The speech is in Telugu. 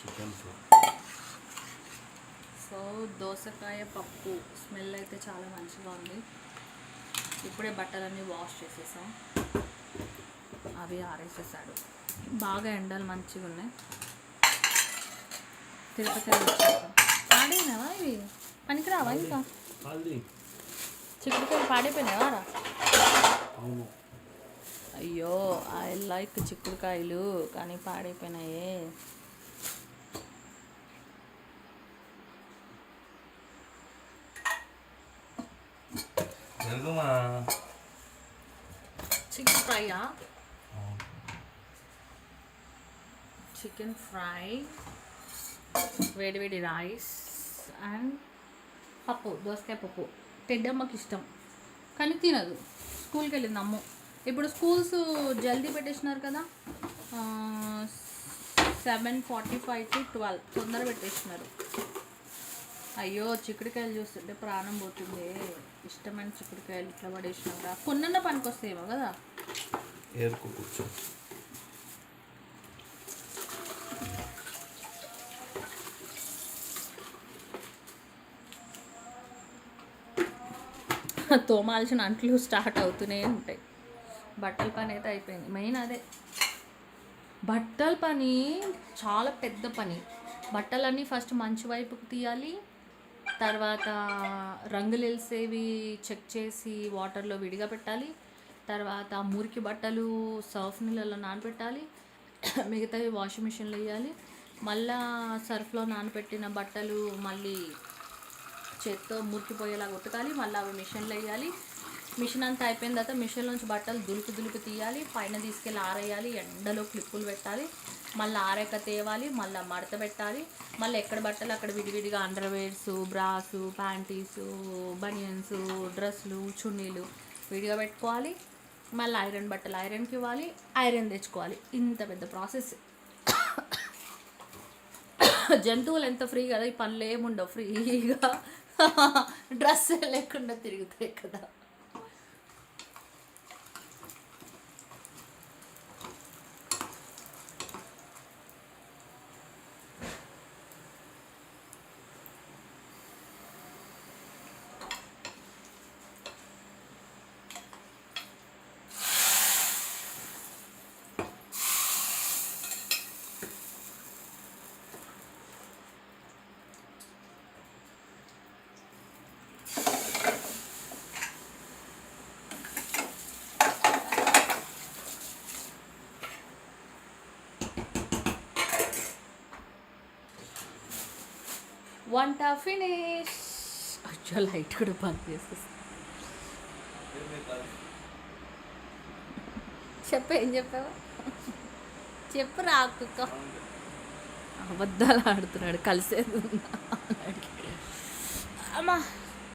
Chicken fry. సో దోసకాయ పప్పు స్మెల్ అయితే చాలా మంచిగా ఉంది. ఇప్పుడే బట్టలన్నీ వాష్ చేసేసాం, అవి ఆరేసేసాడు. బాగా ఎండలు మంచిగా ఉన్నాయి. తిరుపతి వచ్చాక పాడైనావా ఇవి? పనికిరావా ఇంకా? చిక్కుడుకాయలు పాడైపోయినావా రా? అవును. అయ్యో, ఐ లైక్ చిక్కుడుకాయలు కానీ పాడైపోయినాయే. చికెన్ ఫ్రైయా? చికెన్ ఫ్రై, వేడివేడి రైస్ అండ్ పప్పు, దోసకాయ పప్పు. టెడ్డమ్మకి ఇష్టం కానీ తినదు. స్కూల్కి వెళ్ళింది అమ్ము. ఇప్పుడు స్కూల్స్ జల్దీ పెట్టేసినారు కదా, 7:45 to 12 తొందర పెట్టేసినారు. అయ్యో, చిక్కుడుకాయలు చూస్తుంటే ప్రాణం పోతుంది. ఇష్టమైన చిక్కుడుకాయలు ఇట్లా పడేసినారా? కొన్న పనికి వస్తాయేమో కదా. ఏరుకో కూర్చో. తోమాల్సిన అంట్లు స్టార్ట్ అవుతూనే ఉంటాయి. బట్టల పని అయితే అయిపోయింది. మెయిన్ అదే, బట్టల పని చాలా పెద్ద పని. బట్టలన్నీ ఫస్ట్ మంచి వైపుకు తీయాలి, తర్వాత రంగులు వేసేవి చెక్ చేసి వాటర్లో విడిగా పెట్టాలి, తర్వాత మురికి బట్టలు సర్ఫ్ నీళ్ళలో నానబెట్టాలి, మిగతావి వాషింగ్ మిషన్లో వేయాలి, మళ్ళా సర్ఫ్లో నానబెట్టిన బట్టలు మళ్ళీ చేత్తో మురికిపోయేలా ఉతకాలి, మళ్ళీ అవి మిషన్లో వేయాలి. మిషన్ అంతా అయిపోయిన తర్వాత మిషన్లోంచి బట్టలు దులుపు తీయాలి, పైన తీసుకెళ్ళి ఆరేయాలి, ఎండలో క్లిప్పులు పెట్టాలి, మళ్ళీ ఆరేక తేవాలి, మళ్ళీ మడత పెట్టాలి, మళ్ళీ ఎక్కడ బట్టలు అక్కడ విడివిడిగా అండర్వేర్స్, బ్రాసు, ప్యాంటీసు, బనియన్స్, డ్రెస్సులు, చున్నీలు విడిగా పెట్టుకోవాలి, మళ్ళీ ఐరన్ బట్టలు ఐరన్కి ఇవ్వాలి, ఐరన్ తెచ్చుకోవాలి. ఇంత పెద్ద ప్రాసెస్. జంతువులు ఎంత ఫ్రీ కదా, ఈ పనులు ఏముండవు, ఫ్రీగా డ్రెస్ లేకుండా తిరుగుతాయి కదా. వంట ఫినిష్. అచ్చా, లైట్ కూడా బంద్ చేసేసి ఏం చెప్పావా? చెప్పు రాకు. అబద్ధాలు ఆడుతున్నాడు. కలిసేది అమ్మా.